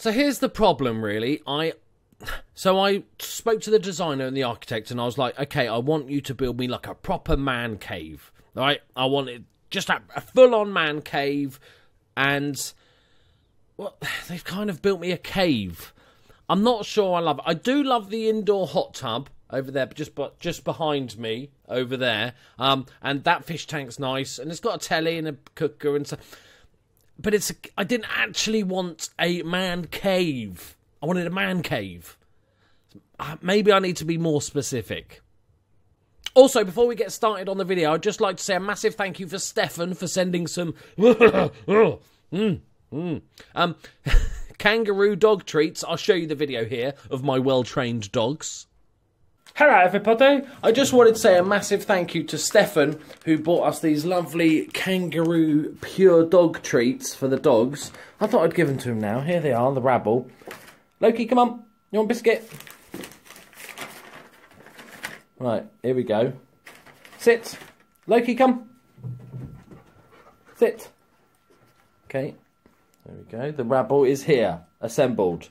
So here's the problem, really. So I spoke to the designer and the architect, and I was like, okay, I want you to build me like a proper man cave, right? I want it just a full-on man cave, and well, they've kind of built me a cave. I'm not sure I love it. I do love the indoor hot tub over there, just behind me over there, and that fish tank's nice, and it's got a telly and a cooker and stuff. But I didn't actually want a man cave. I wanted a man cave. Maybe I need to be more specific. Also, before we get started on the video, I'd just like to say a massive thank you for Stefan for sending some kangaroo dog treats. I'll show you the video here of my well-trained dogs. Hello everybody, I just wanted to say a massive thank you to Stefan who bought us these lovely kangaroo pure dog treats for the dogs. I thought I'd give them to him now. Here they are, the rabble. Loki, come on, you want a biscuit? Right, here we go. Sit. Loki, come. Sit. Okay, there we go. The rabble is here, assembled.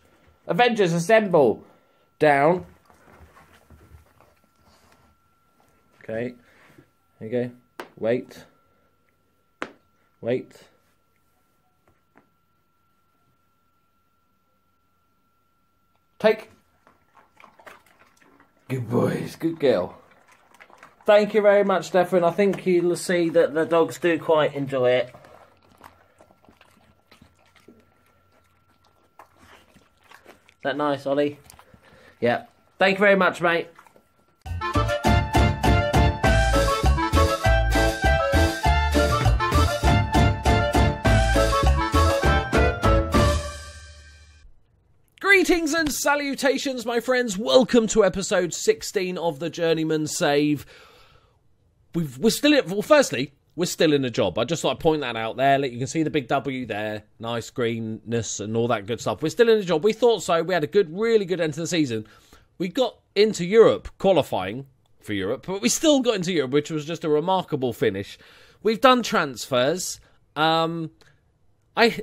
Avengers, assemble. Down. Okay, here you go. Wait. Wait. Take. Good boys, good girl. Thank you very much, Stefan. I think you'll see that the dogs do quite enjoy it. Is that nice, Ollie? Yeah. Thank you very much, mate. Greetings and salutations, my friends. Welcome to episode 16 of the Journeyman Save. We're still in, well, firstly, we're still in a job. I just thought I'd point that out there. You can see the big W there, nice greenness and all that good stuff. We're still in a job. We thought so. We had a really good end to the season. We got into Europe, qualifying for Europe, but we still got into Europe, which was just a remarkable finish. We've done transfers. I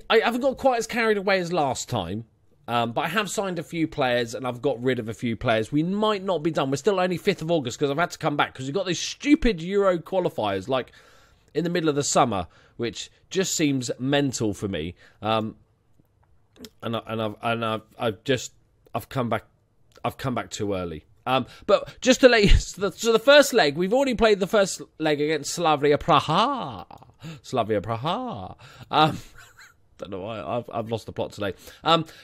haven't got quite as carried away as last time. But I have signed a few players and I've got rid of a few players. We might not be done. We're still only 5th of August because I've had to come back because we've got these stupid Euro qualifiers like in the middle of the summer, which just seems mental for me. I've come back too early. But just to let you, so the first leg, we've already played the first leg against Slavia Praha. Don't know why, I've lost the plot today.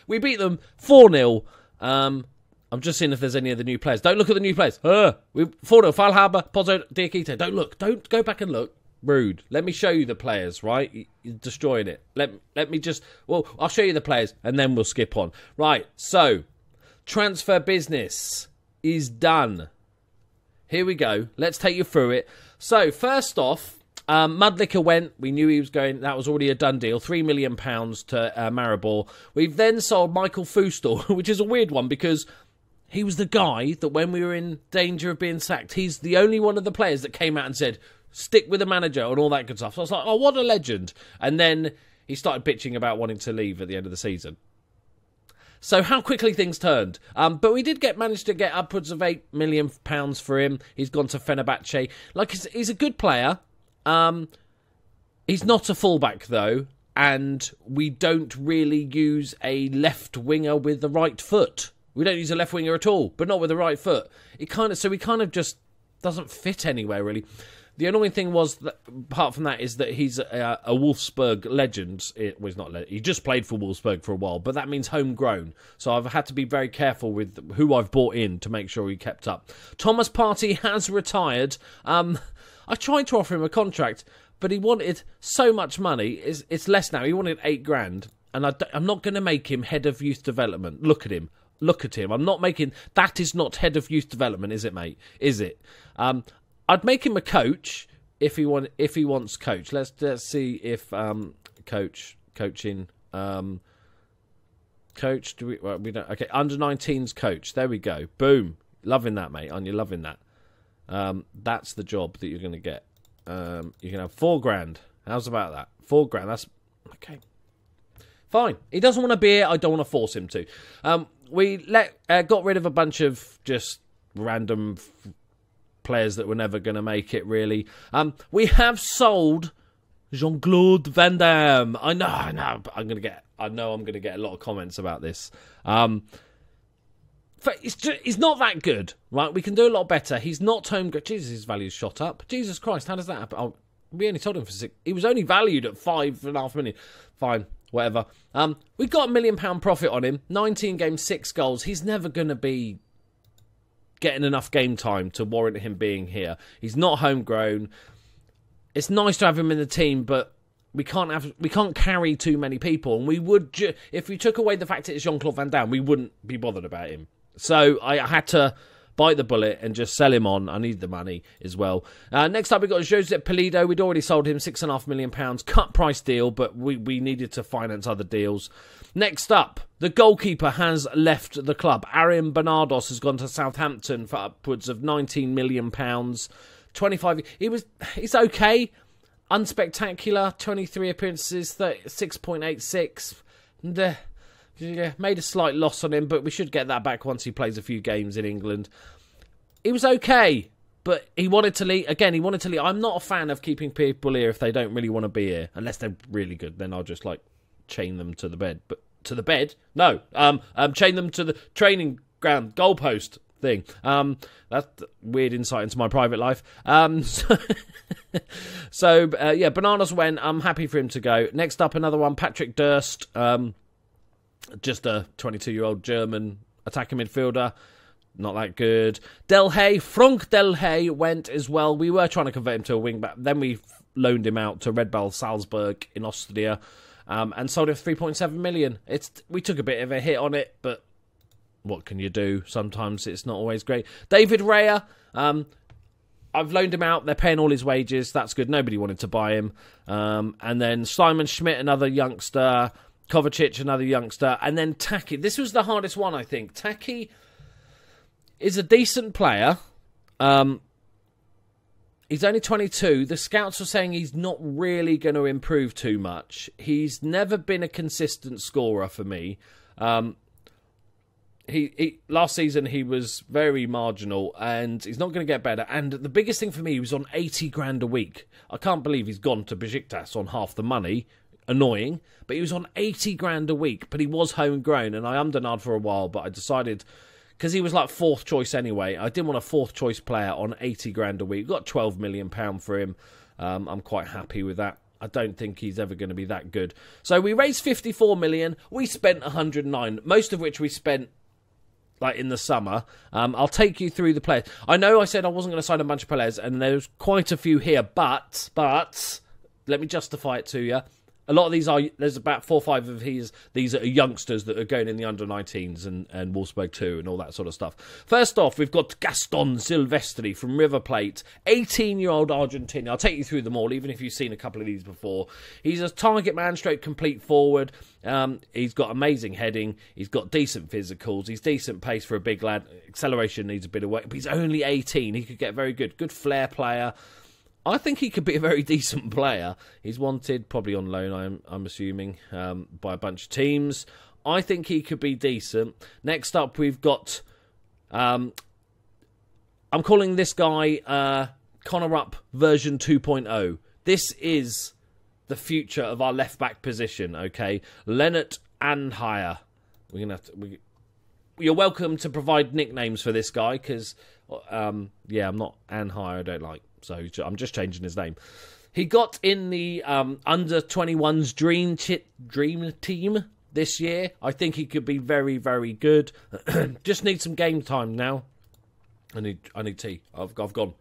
We beat them 4-0. I'm just seeing if there's any of the new players. Don't look at the new players. 4-0. Fallhaber, Pozzo, Diakite. Don't look. Don't go back and look. Rude. Let me show you the players, right? You're destroying it. Let me just... Well, I'll show you the players and then we'll skip on. Right, so... Transfer business is done. Here we go. Let's take you through it. So, first off... Mudlicker went. We knew he was going. That was already a done deal. £3 million to Maribor. We've then sold Michael Fustel, which is a weird one because he was the guy that when we were in danger of being sacked, he's the only one of the players that came out and said, stick with the manager and all that good stuff. So I was like, oh, what a legend. And then he started bitching about wanting to leave at the end of the season. So how quickly things turned. But we did manage to get upwards of £8 million for him. He's gone to Fenerbahce. Like, he's a good player. He's not a fullback though, and we don't really use a left winger with the right foot. We don't use a left winger at all, but not with the right foot. He kind of just doesn't fit anywhere really. The annoying thing was that, apart from that, is that he's a Wolfsburg legend. He's not. He just played for Wolfsburg for a while, but that means homegrown. So I've had to be very careful with who I've brought in to make sure he kept up. Thomas Partey has retired. I tried to offer him a contract, but he wanted so much money. It's less now. He wanted £8,000, and I'm not going to make him head of youth development. Look at him. Look at him. I'm not making... That is not head of youth development, is it, mate? Is it? I'd make him a coach if he wants coach. Let's see if coaching coach. Do we don't. Okay, under 19s coach. There we go. Boom. Loving that, mate. Aren't you loving that? That's the job that you're going to get. You can have £4,000. How's about that? £4,000. That's okay. Fine. He doesn't want to be here. I don't want to force him to. We got rid of a bunch of just random players that were never going to make it, really. We have sold Jean-Claude Van Damme. I know. I'm going to get a lot of comments about this. He's not that good, right? We can do a lot better. He's not home good. Jesus, his value's shot up. Jesus Christ, how does that happen? Oh, we only sold him for 6. He was only valued at 5.5 million. Fine, whatever. We got £1 million profit on him. 19 games, 6 goals. He's never going to be getting enough game time to warrant him being here. He's not homegrown. It's nice to have him in the team, but we can't carry too many people. And we would, if we took away the fact it's Jean-Claude Van Damme, we wouldn't be bothered about him. So I had to bite the bullet and just sell him on. I need the money as well. Next up, we got Josep Pulido. We'd already sold him £6.5 million. Cut price deal, but we needed to finance other deals. Next up, the goalkeeper has left the club. Arian Bernardos has gone to Southampton for upwards of £19 million. 25. He's okay. Unspectacular. 23 appearances, 6.86. Yeah, made a slight loss on him, but we should get that back once he plays a few games in England. He was okay, but he wanted to leave. Again, he wanted to leave. I'm not a fan of keeping people here if they don't really want to be here, unless they're really good. Then I'll just chain them to the bed. But to the bed? No. Chain them to the training ground goalpost thing. That's weird insight into my private life. So Bananas went. I'm happy for him to go. Next up, another one, Patrick Durst. Just a 22-year-old German attacking midfielder. Not that good. Frank Del Hay went as well. We were trying to convert him to a wing-back. Then we loaned him out to Red Bull Salzburg in Austria and sold him for 3.7 million. We took a bit of a hit on it, but what can you do? Sometimes it's not always great. David Raya, I've loaned him out. They're paying all his wages. That's good. Nobody wanted to buy him. And then Simon Schmidt, another youngster. Kovacic, another youngster. And then Taki. This was the hardest one, I think. Taki is a decent player. He's only 22. The scouts are saying he's not really going to improve too much. He's never been a consistent scorer for me. Last season he was very marginal, and he's not going to get better. And the biggest thing for me, he was on 80 grand a week. I can't believe he's gone to Besiktas on half the money. Annoying, but he was on 80 grand a week, but he was homegrown, and I ummed for a while, but I decided, because he was like 4th choice anyway, I didn't want a 4th choice player on 80 grand a week. Got £12 million for him. I'm quite happy with that. I don't think he's ever going to be that good. So we raised 54 million. We spent 109, most of which we spent in the summer. I'll take you through the players. I know I said I wasn't going to sign a bunch of players, and there's quite a few here, but let me justify it to you. A lot of these there's about 4 or 5 of these are youngsters that are going in the under-19s and Wolfsburg 2 and all that sort of stuff. First off, we've got Gaston Silvestri from River Plate, 18-year-old Argentinian. I'll take you through them all, even if you've seen a couple of these before. He's a target man, straight complete forward. He's got amazing heading. He's got decent physicals. He's decent pace for a big lad. Acceleration needs a bit of work, but he's only 18. He could get very good. Good flair player. I think he could be a very decent player. He's wanted, probably on loan, I'm assuming, by a bunch of teams. I think he could be decent. Next up, we've got... I'm calling this guy Connor Rupp version 2.0. This is the future of our left-back position, okay? Lennart Anhire. You're welcome to provide nicknames for this guy, because, I'm not Anhire, I don't like. So I'm just changing his name. He got in the under-21s dream team this year. I think he could be very, very good. Just need some game time now. I need tea. I've gone.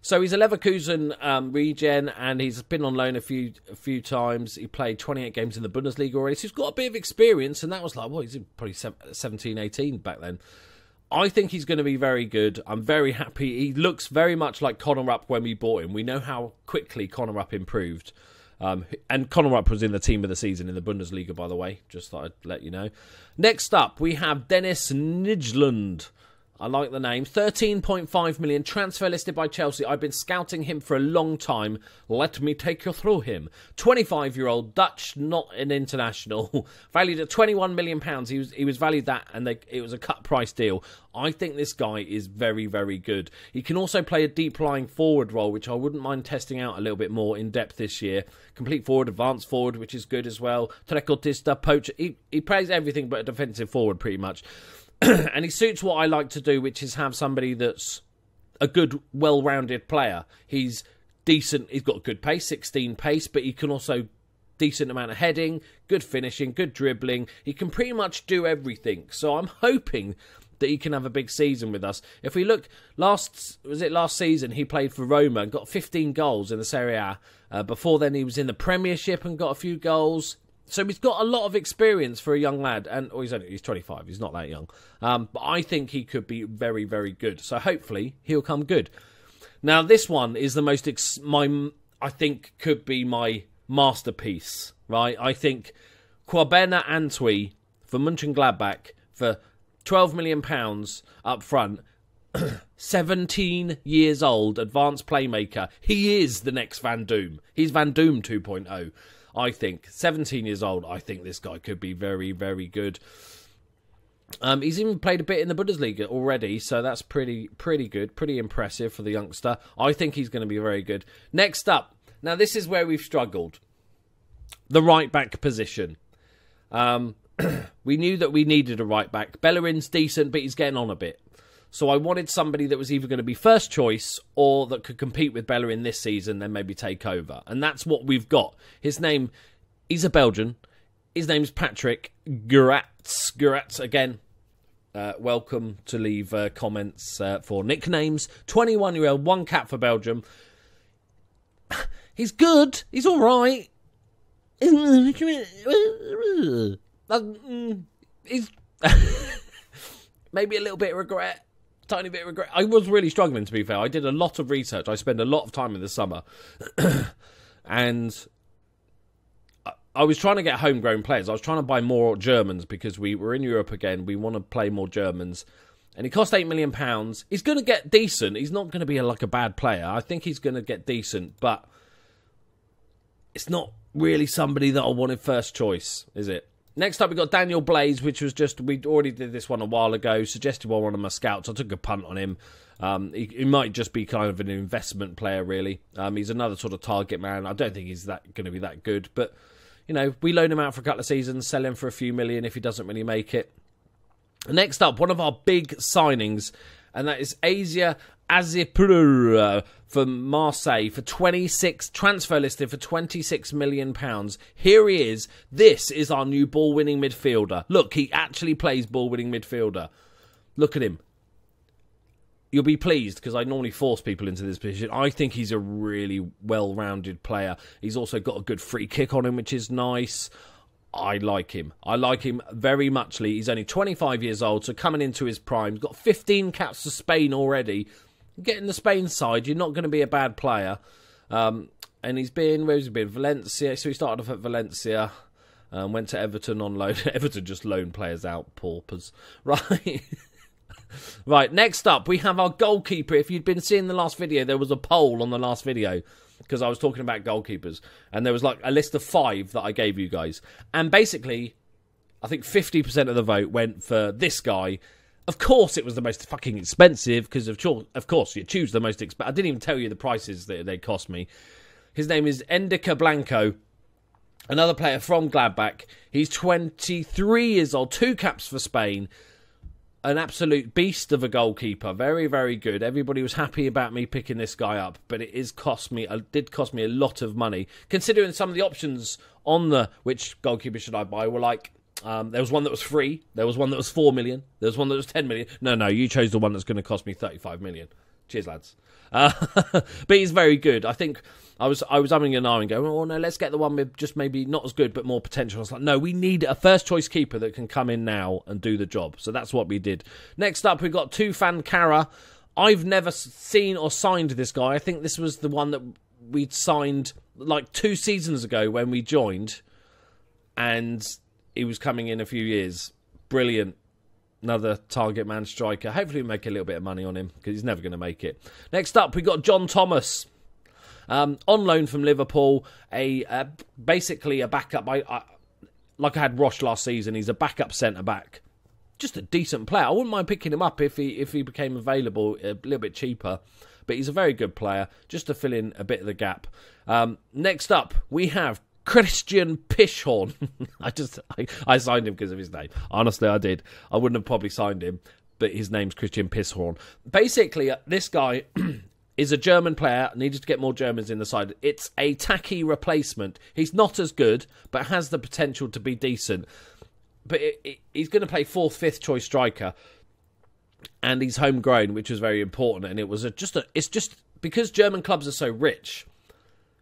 So he's a Leverkusen regen, and he's been on loan a few times. He played 28 games in the Bundesliga already, so he's got a bit of experience, and that was he's probably 17, 18 back then. I think he's going to be very good. I'm very happy. He looks very much like Connor Rupp when we bought him. We know how quickly Connor Rupp improved. And Connor Rupp was in the team of the season in the Bundesliga, by the way. Just thought I'd let you know. Next up, we have Dennis Nijlund. I like the name. 13.5 million. Transfer listed by Chelsea. I've been scouting him for a long time. Let me take you through him. 25-year-old Dutch, not an international. Valued at £21 million. He was valued that, and it was a cut price deal. I think this guy is very, very good. He can also play a deep-lying forward role, which I wouldn't mind testing out a little bit more in depth this year. Complete forward, advanced forward, which is good as well. Trequartista, poacher. He plays everything but a defensive forward, pretty much. And he suits what I like to do, which is have somebody that's a good, well-rounded player. He's decent. He's got good pace, 16 pace, but he can also decent amount of heading, good finishing, good dribbling. He can pretty much do everything. So I'm hoping that he can have a big season with us. If we look, last season he played for Roma and got 15 goals in the Serie A. Before then he was in the Premiership and got a few goals. So he's got a lot of experience for a young lad, and he's 25. He's not that young, but I think he could be very, very good. So hopefully he'll come good. Now this one is the most I think could be my masterpiece, right? I think Kwabena Antwi for Mönchengladbach for £12 million up front. 17 years old, advanced playmaker. He is the next Van Doom. He's Van Doom 2.0. I think. 17 years old. I think this guy could be very, very good. He's even played a bit in the Bundesliga already, so that's pretty good. Pretty impressive for the youngster. I think he's going to be very good. Next up. Now, this is where we've struggled. The right-back position. We knew that we needed a right-back. Bellerin's decent, but he's getting on a bit. So I wanted somebody that was either going to be first choice or that could compete with Bellerin this season, then maybe take over. And that's what we've got. He's a Belgian. His name's Patrick Guratz. Guratz, again, welcome to leave comments for nicknames. 21-year-old, 1 cap for Belgium. He's good. He's all right. He's maybe a little bit of regret. Tiny bit of regret. I was really struggling, to be fair. I did a lot of research. I spent a lot of time in the summer. And I was trying to get homegrown players. I was trying to buy more Germans because we were in Europe again. We want to play more Germans. And he cost £8 million. He's going to get decent. He's not going to be like a bad player. I think he's going to get decent. But it's not really somebody that I wanted first choice, is it? Next up, we got Daniel Blaze, which was we already did this one a while ago, suggested by one of my scouts. I took a punt on him. He might just be kind of an investment player, really. He's another sort of target man. I don't think he's going to be that good. But, you know, we loan him out for a couple of seasons, sell him for a few million if he doesn't really make it. Next up, one of our big signings, and that is Asia Azipur from Marseille for 26, transfer listed for £26 million. Here he is. This is our new ball-winning midfielder. Look, he actually plays ball-winning midfielder. Look at him. You'll be pleased because I normally force people into this position. I think he's a really well-rounded player. He's also got a good free kick on him, which is nice. I like him. I like him very muchly. He's only 25 years old, so coming into his prime. He's got 15 caps for Spain already. Getting the Spain side, you're not going to be a bad player. And he's been, where's he been? Valencia. So he started off at Valencia, went to Everton on loan. Everton just loan players out, paupers. Right. Right, next up, we have our goalkeeper. If you'd been seeing the last video, there was a poll on the last video because I was talking about goalkeepers. And there was like a list of 5 that I gave you guys. And basically, I think 50% of the vote went for this guy. Of course, it was the most fucking expensive because, of course, you choose the most expensive. I didn't even tell you the prices that they cost me. His name is Endika Blanco, another player from Gladbach. He's 23 years old, 2 caps for Spain. An absolute beast of a goalkeeper. Very, very good. Everybody was happy about me picking this guy up, but it did cost me a lot of money. Considering some of the options on the which goalkeeper should I buy were like, there was one that was free. There was one that was 4 million. There was one that was 10 million. No, you chose the one that's going to cost me 35 million. Cheers, lads. But he's very good. I think I was umming and ahhing going, oh no, let's get the one with just maybe not as good but more potential. I was like, no, we need a first choice keeper that can come in now and do the job. So that's what we did. Next up, we've got Tufan Kara. I've never seen or signed this guy. I think this was the one that we'd signed like 2 seasons ago when we joined, and he was coming in a few years. Brilliant. Another target man striker. Hopefully we make a little bit of money on him, because he's never going to make it. Next up, we got John Thomas. On loan from Liverpool. Basically a backup. Like I had Roche last season, he's a backup centre-back. Just a decent player. I wouldn't mind picking him up if he became available a little bit cheaper. But he's a very good player, just to fill in a bit of the gap. Next up, we have Christian Pischhorn. I signed him because of his name. Honestly, I did. I wouldn't have probably signed him, but his name's Christian Pischhorn. Basically, this guy is a German player, needed to get more Germans in the side. It's a tacky replacement. He's not as good, but has the potential to be decent. But he's going to play 4th, 5th choice striker, and he's homegrown, which was very important. And it's just because German clubs are so rich,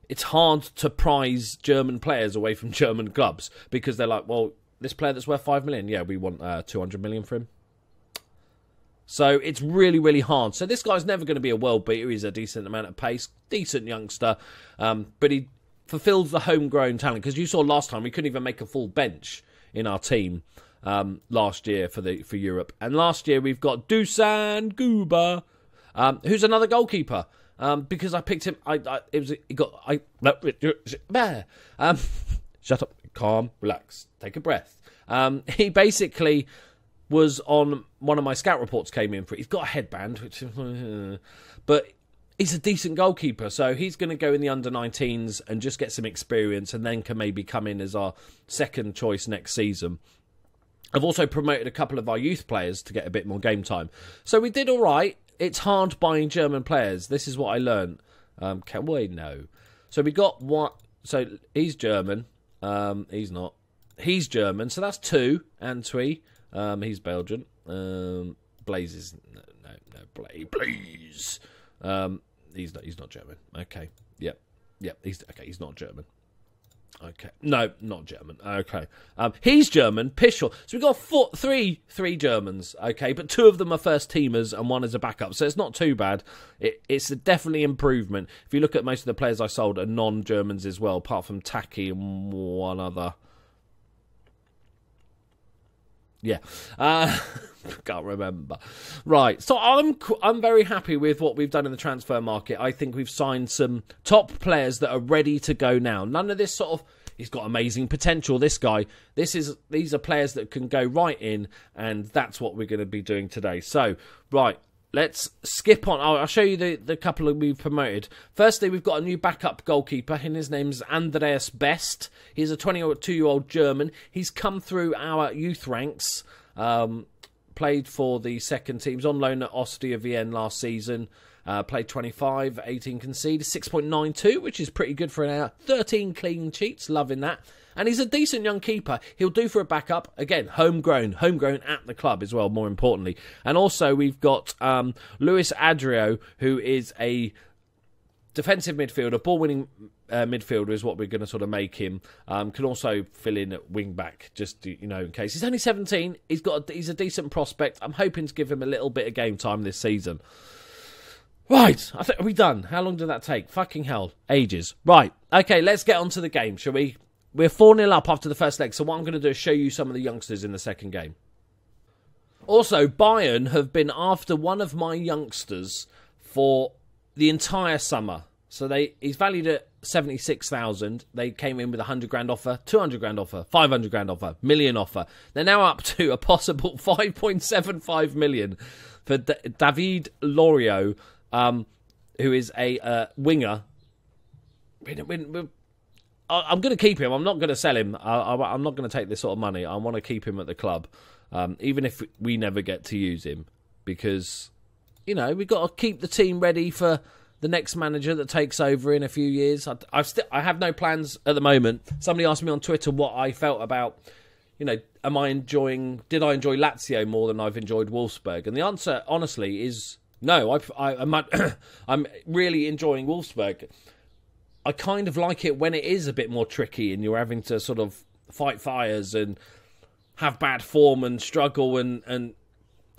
it's hard to prize German players away from German clubs, because they're like, well, this player that's worth 5 million, yeah, we want 200 million for him. So it's really, really hard. So this guy's never going to be a world beater. He's a decent amount of pace, decent youngster, but he fulfills the homegrown talent. Because you saw last time we couldn't even make a full bench in our team last year for Europe. And last year we've got Dusan Guba, who's another goalkeeper. Because I picked him, shut up, calm, relax, take a breath. He basically was on one of my scout reports, came in for it. He's got a headband, but he's a decent goalkeeper, so he's going to go in the under-19s and just get some experience, and then can maybe come in as our second choice next season. I've also promoted a couple of our youth players to get a bit more game time. So we did all right. It's hard buying German players. This is what I learned. Can we? No. So we got one. So he's German. He's not. He's German. So that's 2. Antwi. He's Belgian. Blaze is no. Blaze. He's not German. Okay. Yep. He's not German. Okay. No, not German. Okay. He's German. Pischel. So we've got three Germans. Okay, but 2 of them are first teamers and 1 is a backup. So it's not too bad. It's definitely improvement. If you look at most of the players I sold are non-Germans as well, apart from Taki and one other. Yeah. Can't remember. Right. So I'm very happy with what we've done in the transfer market. I think we've signed some top players that are ready to go now. None of this sort of, he's got amazing potential, this guy. These are players that can go right in, and that's what we're going to be doing today. So, right. Let's skip on. I'll show you the couple that we've promoted. Firstly, we've got a new backup goalkeeper, and his name's Andreas Best. He's a 22-year-old German. He's come through our youth ranks, played for the second teams, on loan at Ostia Vienna last season. Played 25, 18 conceded, 6.92, which is pretty good for an hour. 13 clean sheets, loving that. And he's a decent young keeper. He'll do for a backup. Again, homegrown at the club as well, more importantly. And also we've got Luis Adrio, who is a defensive midfielder, ball-winning midfielder is what we're going to sort of make him. Can also fill in at wing-back, just in case. He's only 17. He's a decent prospect. I'm hoping to give him a little bit of game time this season. Right, are we done? How long did that take? Fucking hell, ages. Right, okay, let's get on to the game, shall we? We're 4-0 up after the first leg, so what I'm going to do is show you some of the youngsters in the second game. Also, Bayern have been after one of my youngsters for the entire summer. So he's valued at 76,000. They came in with a 100 grand offer, 200 grand offer, 500 grand offer, million offer. They're now up to a possible 5.75 million for David Loriot, who is a winger. I'm going to keep him. I'm not going to sell him. I'm not going to take this sort of money. I want to keep him at the club, even if we never get to use him, because we've got to keep the team ready for the next manager that takes over in a few years. I have no plans at the moment. Somebody asked me on Twitter what I felt about, did I enjoy Lazio more than I've enjoyed Wolfsburg? And the answer, honestly, is no. I'm really enjoying Wolfsburg. I kind of like it when it is a bit more tricky and you're having to sort of fight fires and have bad form and struggle, and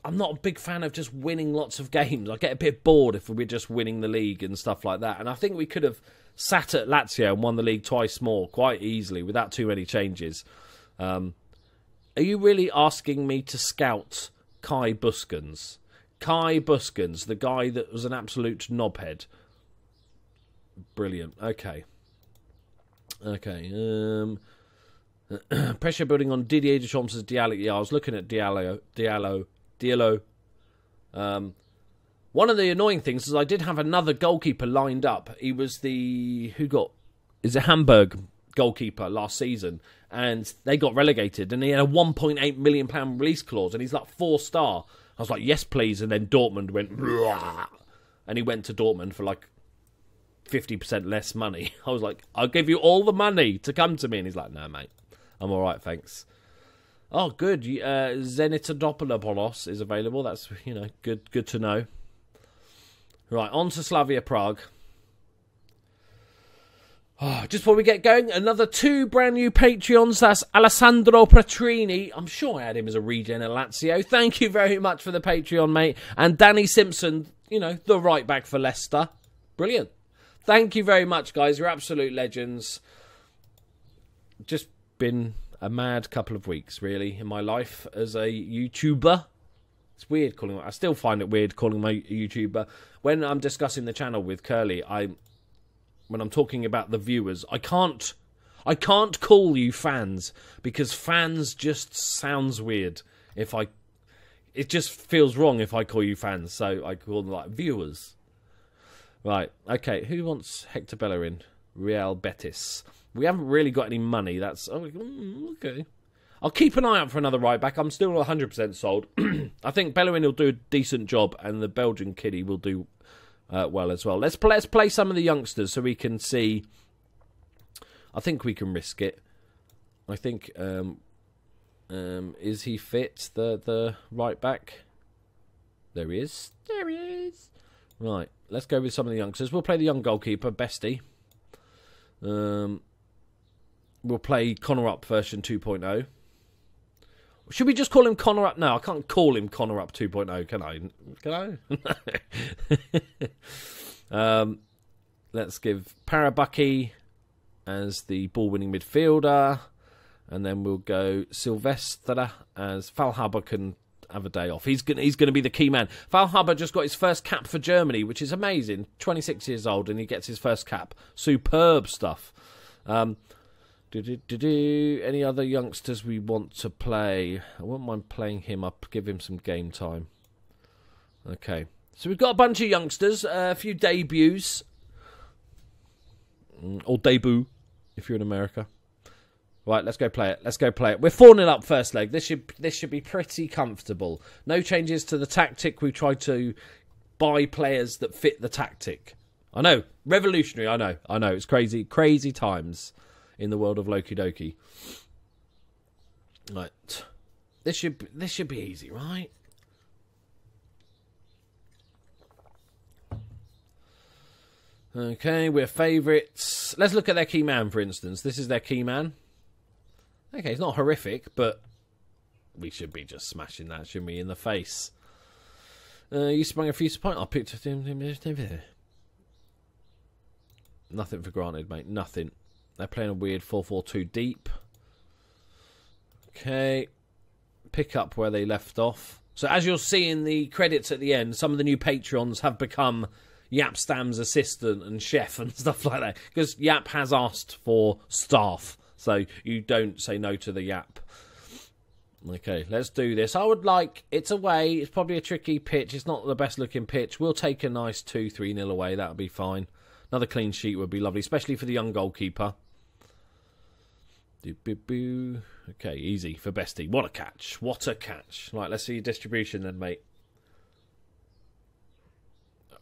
I'm not a big fan of just winning lots of games. I get a bit bored if we're just winning the league and stuff like that. And I think we could have sat at Lazio and won the league twice more quite easily without too many changes. Are you really asking me to scout Kai Buskens. Kai Buskens, the guy that was an absolute knobhead. Brilliant. Okay. Pressure building on Didier Deschamps' Diallo. Yeah, I was looking at Diallo. One of the annoying things is I did have another goalkeeper lined up. He was the Hamburg goalkeeper last season, and they got relegated, and he had a £1.8 million release clause, and he's like 4-star. I was like, yes, please, and then Dortmund went, "Blah," and he went to Dortmund for like 50% less money. I was like, I'll give you all the money to come to me, and he's like, no, mate, I'm all right, thanks. Oh, good. Zenitodopoulos is available. That's, good to know. Right, on to Slavia Prague. Oh, just before we get going, another 2 brand new Patreons. That's Alessandro Petrini. I'm sure I had him as a regen at Lazio. Thank you very much for the Patreon, mate. And Danny Simpson, the right back for Leicester. Brilliant. Thank you very much, guys. You're absolute legends. Just been a mad couple of weeks, really, in my life as a YouTuber. It's weird calling it. I still find it weird calling my YouTuber. When I'm discussing the channel with Curly, when I'm talking about the viewers, I can't call you fans, because fans just sounds weird. It just feels wrong if I call you fans, so I call them like viewers. Right, okay, who wants Hector Bellerin? Real Betis. We haven't really got any money, that's... okay. I'll keep an eye out for another right back. I'm still 100% sold. I think Bellerin will do a decent job, and the Belgian kiddie will do well as well. Let's play some of the youngsters so we can see. I think we can risk it. I think... is he fit, the right back? There he is. There he is. Right, let's go with some of the youngsters. We'll play the young goalkeeper, Bestie. We'll play Connor Up version 2.0. Should we just call him Connor Up? No, I can't call him Connor Up 2.0, can I? Can I? Let's give Parabucky as the ball-winning midfielder. And then we'll go Silvestre as Falhaber can have a day off. He's going to be the key man. Falhaber just got his first cap for Germany, which is amazing. 26 years old, and he gets his first cap. Superb stuff. Any other youngsters we want to play? I wouldn't mind playing him up, give him some game time. Okay. So we've got a bunch of youngsters, a few debuts. Or debut, if you're in America. Right, let's go play it. We're 4-0 up first leg. This should be pretty comfortable. No changes to the tactic. We tried to buy players that fit the tactic. I know, revolutionary. I know. It's crazy times in the world of Loki Doki. Right, this should be easy, right? Okay, we're favourites. Let's look at their key man, for instance. This is their key man. Okay, it's not horrific, but we should be just smashing that, shouldn't we, in the face. You sprung a few points. I picked nothing for granted, mate. Nothing. They're playing a weird 4-4-2 deep. Okay. Pick up where they left off. So as you'll see in the credits at the end, some of the new Patreons have become Yap Stam's assistant and chef and stuff like that. Because Yap has asked for staff. So you don't say no to the Yap. Okay, let's do this. I would like... It's away. It's probably a tricky pitch. It's not the best looking pitch. We'll take a nice 2-3-0 away. That'll be fine. Another clean sheet would be lovely, especially for the young goalkeeper. Okay, easy for Bestie. What a catch. What a catch. Right, let's see your distribution then, mate.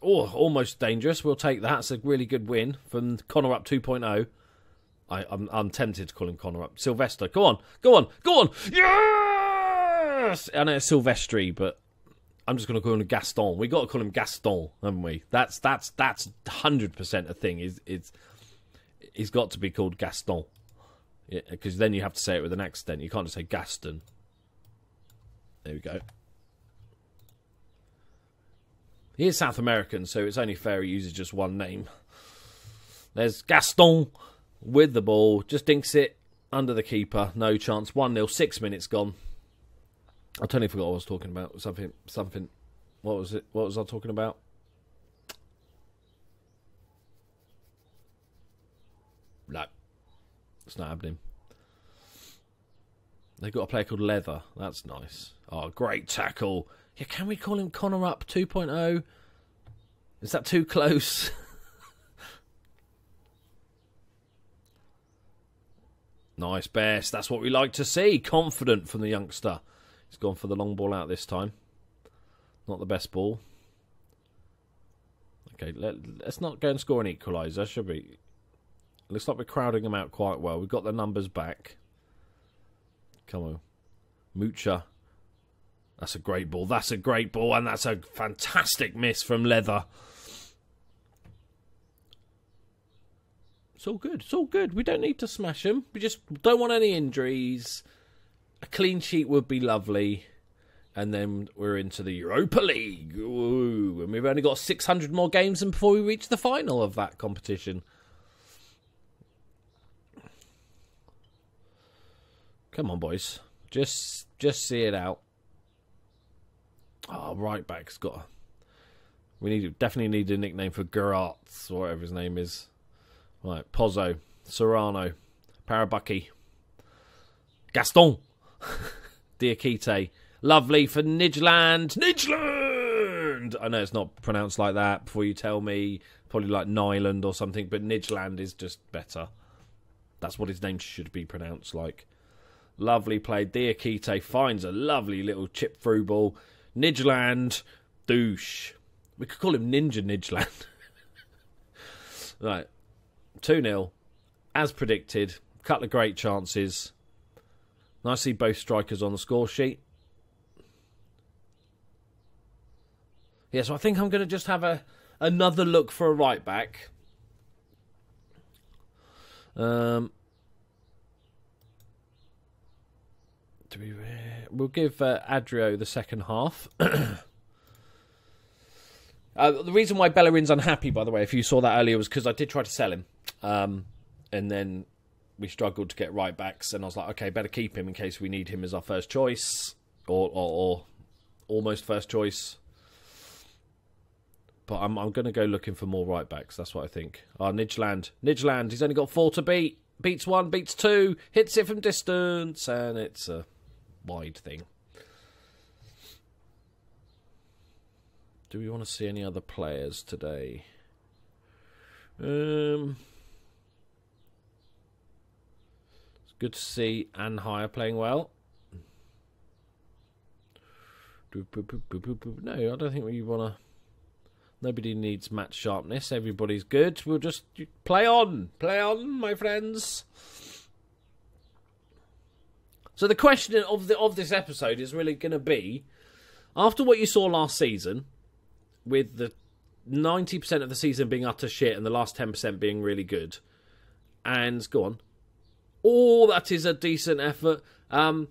Oh, almost dangerous. We'll take that. It's a really good win from Connor Up 2.0. I'm tempted to call him Connor Up. Sylvester, go on. Yes! I know it's Silvestri, but I'm just going to call him Gaston. We got to call him Gaston, haven't we? That's 100% a thing. He's got to be called Gaston, because then you have to say it with an accent. You can't just say Gaston. There we go. He is South American, so it's only fair he uses just one name. There's Gaston. With the ball, just dinks it under the keeper. No chance. 1-0, 6 minutes gone. I totally forgot what I was talking about. Something. What was it? What was I talking about? No. It's not happening. They've got a player called Leather. That's nice. Oh, great tackle. Yeah, can we call him Connor Up 2.0? Is that too close? Nice, Best. That's what we like to see. Confident from the youngster. He's gone for the long ball out this time. Not the best ball. Okay, let's not go and score an equaliser, should we? Looks like we're crowding them out quite well. We've got the numbers back. Come on. Mucha. That's a great ball. That's a great ball. And that's a fantastic miss from Leather. It's all good. It's all good. We don't need to smash them. We just don't want any injuries. A clean sheet would be lovely. And then we're into the Europa League. Ooh, and we've only got 600 more games before we reach the final of that competition. Come on, boys. Just see it out. Oh, right back's got. We definitely need a nickname for Gerards, or whatever his name is. Right, Pozzo, Serrano, Parabucky, Gaston, Diakite. Lovely for Nidland. Nidland! I know it's not pronounced like that before you tell me. Probably like Nyland or something, but Nidland is just better. That's what his name should be pronounced like. Lovely play. Diakite finds a lovely little chip through ball. Nidland, douche. We could call him Ninja Nidland. Right. 2-0. As predicted. Couple of great chances. Nice to see both strikers on the score sheet. Yeah, so I think I'm going to just have another look for a right back. We'll give Adrio the second half. The reason why Bellerin's unhappy, by the way, if you saw that earlier, was because I did try to sell him. And then we struggled to get right backs. And I was like, okay, better keep him in case we need him as our first choice. Or almost first choice. But I'm going to go looking for more right backs. That's what I think. Nidland. Nidland, he's only got 4 to beat. Beats 1, beats 2. Hits it from distance. And it's a wide thing. Do we want to see any other players today? It's good to see Anhire playing well. No, I don't think we want to. Nobody needs match sharpness. Everybody's good. We'll just play on. Play on, my friends. So the question of this episode is really going to be, after what you saw last season, with the 90% of the season being utter shit and the last 10% being really good, and go on, oh, that is a decent effort. And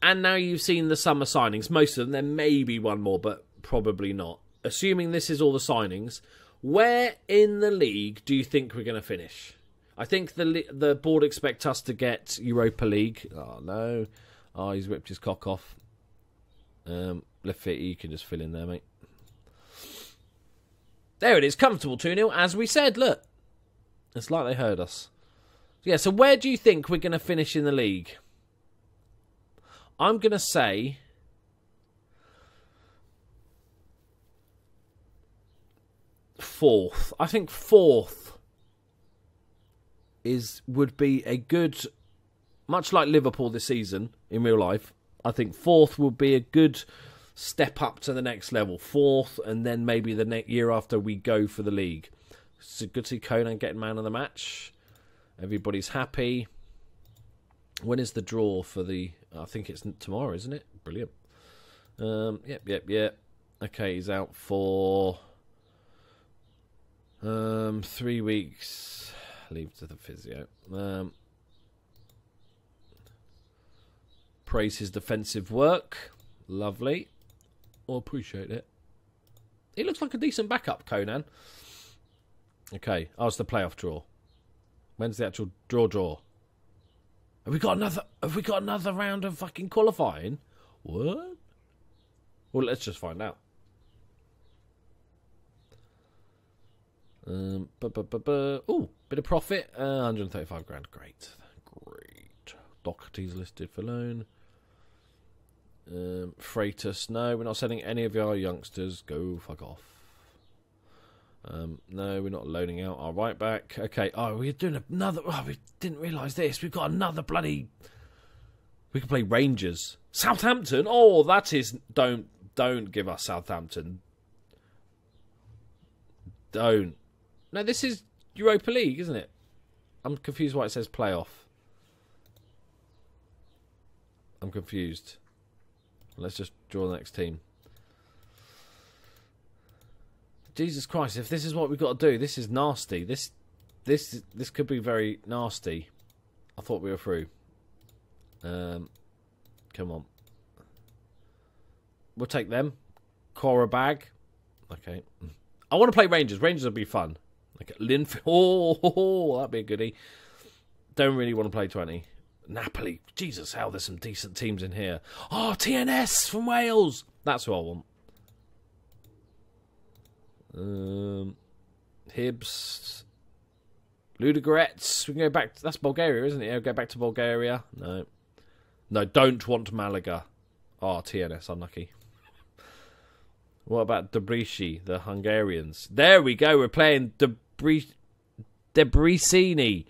now you've seen the summer signings, most of them. There may be one more, but probably not. Assuming this is all the signings, where in the league do you think we're going to finish? I think the board expect us to get Europa League. Oh, no. Oh, he's ripped his cock off. Left foot, you can just fill in there, mate. There it is. Comfortable 2-0, as we said. Look. It's like they heard us. Yeah, so where do you think we're going to finish in the league? I'm going to say 4th. I think 4th would be a good, much like Liverpool this season in real life. I think 4th would be a good step up to the next level. 4th, and then maybe the next year after we go for the league. It's good to see Conan getting man of the match. Everybody's happy. When is the draw for the? I think it's tomorrow, isn't it? Brilliant. Yep. Okay, he's out for 3 weeks. Leave to the physio. Praise his defensive work. Lovely. I'll appreciate it. He looks like a decent backup, Conan. Okay, it's the playoff draw. When's the actual draw? Have we got another round of fucking qualifying? What? Well, let's just find out. Ooh, bit of profit. 135 grand. Great. Doki's listed for loan. Freightus. No, we're not sending any of our youngsters. Go fuck off. No, we're not loaning out our right back. Okay. Oh, we're doing another. Oh, we didn't realise this. We've got another bloody. We can play Rangers. Southampton. Oh, that is. Don't give us Southampton. Don't. No, this is Europa League, isn't it? I'm confused why it says playoff. I'm confused. Let's just draw the next team. Jesus Christ, if this is what we've got to do, this is nasty. This could be very nasty. I thought we were through. Come on. We'll take them. Cora bag. Okay. I want to play Rangers. Rangers will be fun. Okay. Linfield. Oh, that'd be a goodie. Don't really want to play 20. Napoli. Jesus, hell, there's some decent teams in here. Oh, TNS from Wales. That's who I want. Hibs. Ludogorets. We can go back. That's Bulgaria, isn't it? Go back to Bulgaria. No. No, don't want Malaga. Oh, TNS. Unlucky. What about Debreceni, the Hungarians? There we go. We're playing Debreceni.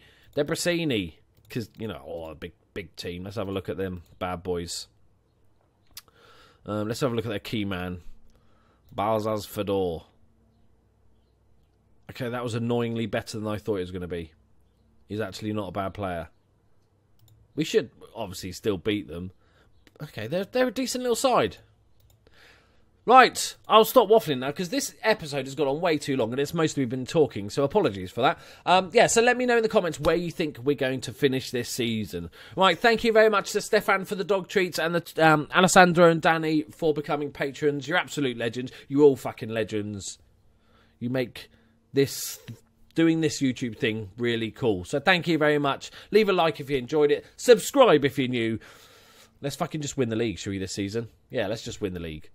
Because, you know, a big team. Let's have a look at them bad boys. Let's have a look at their key man. Balzaz Fedor. Okay, that was annoyingly better than I thought it was going to be. He's actually not a bad player. We should obviously still beat them. Okay, they're a decent little side. Right, I'll stop waffling now because this episode has gone on way too long and it's mostly been talking, so apologies for that. Yeah, so let me know in the comments where you think we're going to finish this season. Right, thank you very much to Stefan for the dog treats and the Alessandro and Danny for becoming patrons. You're absolute legends. You're all fucking legends. You make doing this YouTube thing really cool. So thank you very much. Leave a like if you enjoyed it. Subscribe if you're new. Let's fucking just win the league, shall we, this season? Yeah, let's just win the league.